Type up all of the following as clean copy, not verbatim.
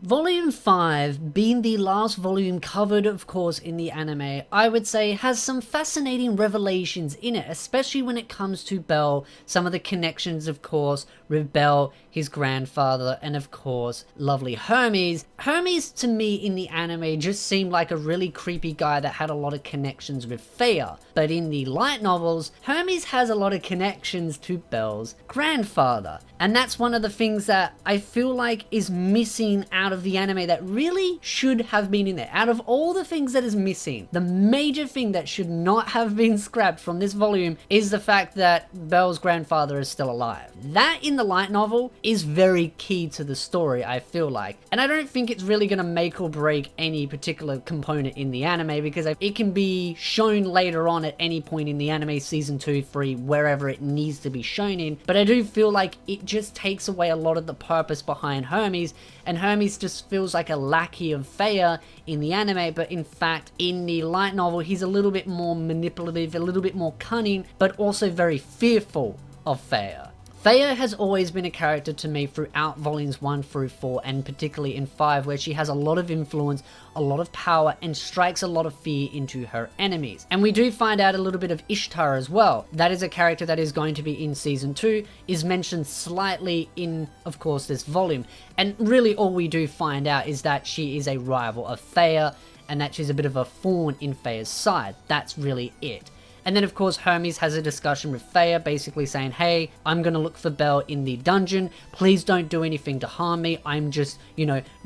Volume 5, being the last volume covered of course in the anime, I would say has some fascinating revelations in it, especially when it comes to Bell, some of the connections of course with Bell, his grandfather, and of course lovely Hermes. Hermes to me in the anime just seemed like a really creepy guy that had a lot of connections with Feyre, but in the light novels, Hermes has a lot of connections to Bell's grandfather, and that's one of the things that I feel like is missing out of the anime that really should have been in there. Out of all the things that is missing, the major thing that should not have been scrapped from this volume is the fact that Belle's grandfather is still alive. That in the light novel is very key to the story, I feel like, and I don't think it's really going to make or break any particular component in the anime, because it can be shown later on at any point in the anime, season 2, 3, wherever it needs to be shown in, but I do feel like it just takes away a lot of the purpose behind Hermes, and Hermes just feels like a lackey of Feyre in the anime, but in fact in the light novel he's a little bit more manipulative, a little bit more cunning, but also very fearful of Feyre. Feyre has always been a character to me throughout volumes 1 through 4, and particularly in 5, where she has a lot of influence, a lot of power, and strikes a lot of fear into her enemies. And we do find out a little bit of Ishtar as well. That is a character that is going to be in season 2, is mentioned slightly in, of course, this volume. And really all we do find out is that she is a rival of Feyre, and that she's a bit of a thorn in Feyre's side. That's really it. And then of course Hermes has a discussion with Feyre, basically saying, hey, I'm gonna look for Belle in the dungeon, please don't do anything to harm me, I'm just,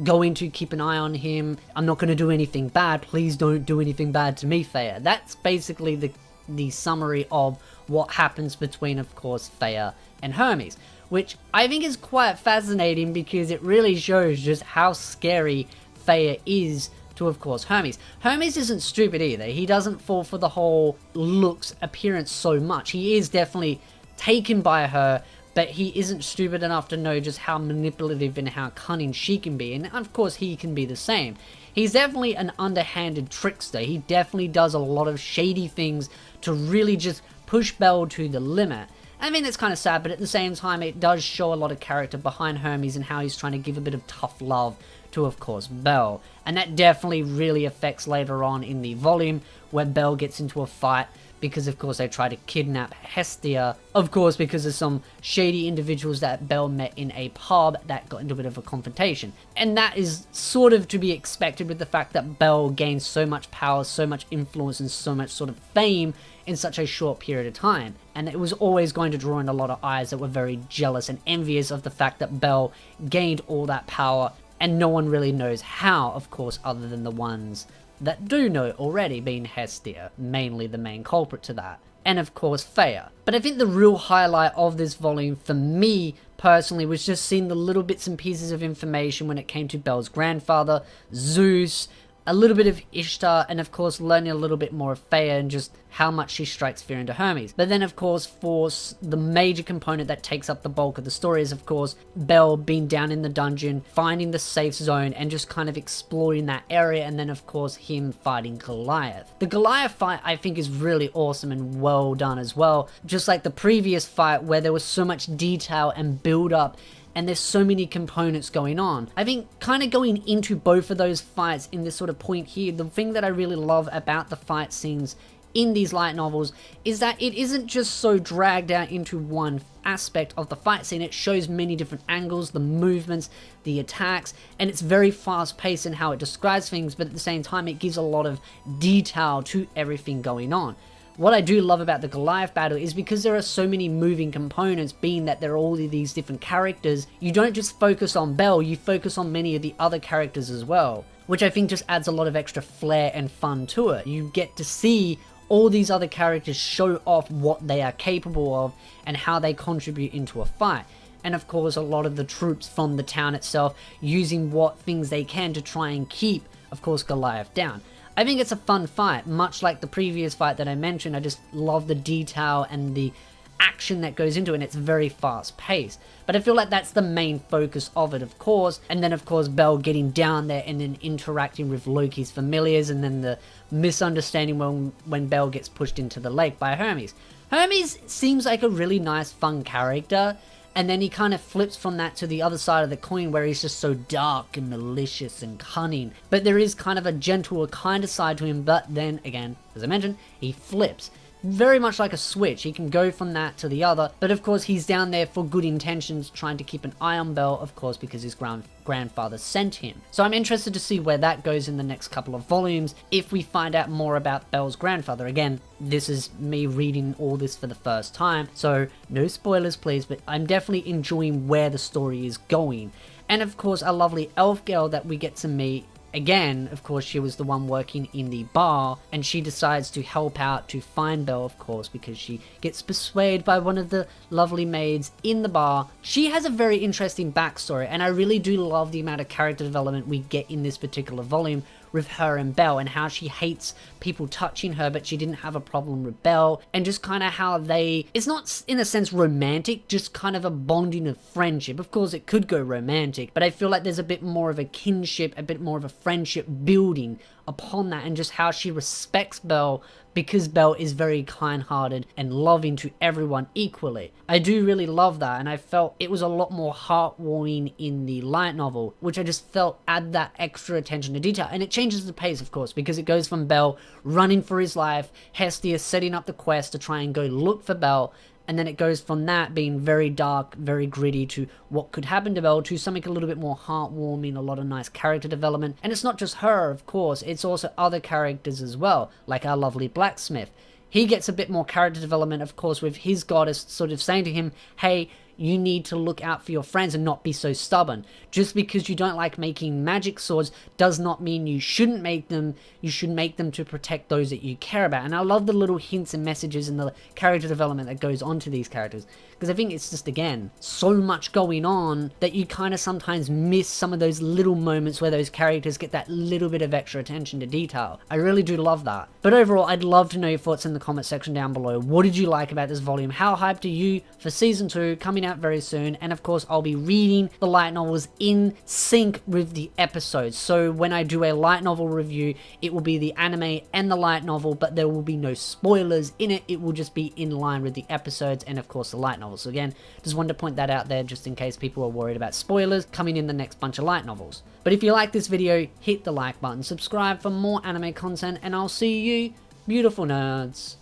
going to keep an eye on him, I'm not gonna do anything bad, please don't do anything bad to me, Feyre. That's basically the summary of what happens between, of course, Feyre and Hermes, which I think is quite fascinating because it really shows just how scary Feyre is to, of course, Hermes. Hermes isn't stupid either. He doesn't fall for the whole looks appearance so much. He is definitely taken by her, but he isn't stupid enough to know just how manipulative and how cunning she can be, and of course he can be the same. He's definitely an underhanded trickster. He definitely does a lot of shady things to really just push Belle to the limit. I mean, it's kind of sad, but at the same time, it does show a lot of character behind Hermes and how he's trying to give a bit of tough love to, of course, Belle. And that definitely really affects later on in the volume, where Belle gets into a fight because, of course, they try to kidnap Hestia. Of course, because of some shady individuals that Belle met in a pub that got into a bit of a confrontation. And that is sort of to be expected with the fact that Belle gains so much power, so much influence, and so much sort of fame in such a short period of time. And it was always going to draw in a lot of eyes that were very jealous and envious of the fact that Belle gained all that power, and no one really knows how, of course, other than the ones that do know already, being Hestia, mainly the main culprit to that, and of course Feyre. But I think the real highlight of this volume for me personally was just seeing the little bits and pieces of information when it came to Belle's grandfather, Zeus, a little bit of Ishtar, and of course learning a little bit more of Feyre and just how much she strikes fear into Hermes. But then of course for the major component that takes up the bulk of the story is of course Belle being down in the dungeon, finding the safe zone and just kind of exploring that area, and then of course him fighting Goliath. The Goliath fight I think is really awesome and well done as well, just like the previous fight where there was so much detail and build up and there's so many components going on. I think kind of going into both of those fights in this sort of point here, the thing that I really love about the fight scenes in these light novels is that it isn't just so dragged out into one aspect of the fight scene. It shows many different angles, the movements, the attacks, and it's very fast paced in how it describes things, but at the same time it gives a lot of detail to everything going on. What I do love about the Goliath battle is because there are so many moving components, being that there are all of these different characters, you don't just focus on Belle, you focus on many of the other characters as well, which I think just adds a lot of extra flair and fun to it. You get to see all these other characters show off what they are capable of and how they contribute into a fight. And of course a lot of the troops from the town itself using what things they can to try and keep, of course, Goliath down. I think it's a fun fight, much like the previous fight that I mentioned. I just love the detail and the action that goes into it, and it's very fast paced. But I feel like that's the main focus of it, of course. And then of course Belle getting down there and then interacting with Loki's familiars, and then the misunderstanding when Belle gets pushed into the lake by Hermes. Hermes seems like a really nice, fun character, and then he kind of flips from that to the other side of the coin where he's just so dark and malicious and cunning. But there is kind of a gentler kind of side to him, but then again, as I mentioned, he flips. Very much like a switch, he can go from that to the other, but of course he's down there for good intentions, trying to keep an eye on Belle, of course, because his grandfather sent him. So I'm interested to see where that goes in the next couple of volumes, if we find out more about Belle's grandfather. Again, this is me reading all this for the first time, so no spoilers please, but I'm definitely enjoying where the story is going. And of course, a lovely elf girl that we get to meet. Again, of course, she was the one working in the bar, and she decides to help out to find Belle, of course, because she gets persuaded by one of the lovely maids in the bar. She has a very interesting backstory, and I really do love the amount of character development we get in this particular volume with her and Belle, and how she hates people touching her, but she didn't have a problem with Belle, and just kind of how it's not in a sense romantic, just kind of a bonding of friendship. Of course it could go romantic, but I feel like there's a bit more of a kinship, a bit more of a friendship building upon that, and just how she respects Belle, because Belle is very kind-hearted and loving to everyone equally. I do really love that, and I felt it was a lot more heartwarming in the light novel, which I just felt add that extra attention to detail. And it changes the pace, of course, because it goes from Belle running for his life, Hestia setting up the quest to try and go look for Belle, and then it goes from that being very dark, very gritty, to what could happen to Belle, to something a little bit more heartwarming, a lot of nice character development. And it's not just her, of course, it's also other characters as well, like our lovely blacksmith. He gets a bit more character development, of course, with his goddess sort of saying to him, hey, you need to look out for your friends and not be so stubborn. Just because you don't like making magic swords does not mean you shouldn't make them. You should make them to protect those that you care about. And I love the little hints and messages and the character development that goes on to these characters, because I think it's just, again, so much going on that you kind of sometimes miss some of those little moments where those characters get that little bit of extra attention to detail. I really do love that. But overall, I'd love to know your thoughts in the comment section down below. What did you like about this volume? How hyped are you for season 2 coming out very soon? And of course, I'll be reading the light novels in sync with the episodes. So when I do a light novel review, it will be the anime and the light novel, but there will be no spoilers in it. It will just be in line with the episodes and of course the light novels. So again, just wanted to point that out there just in case people are worried about spoilers coming in the next bunch of light novels. But if you like this video, hit the like button, subscribe for more anime content, and I'll see you, beautiful nerds,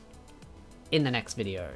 in the next video.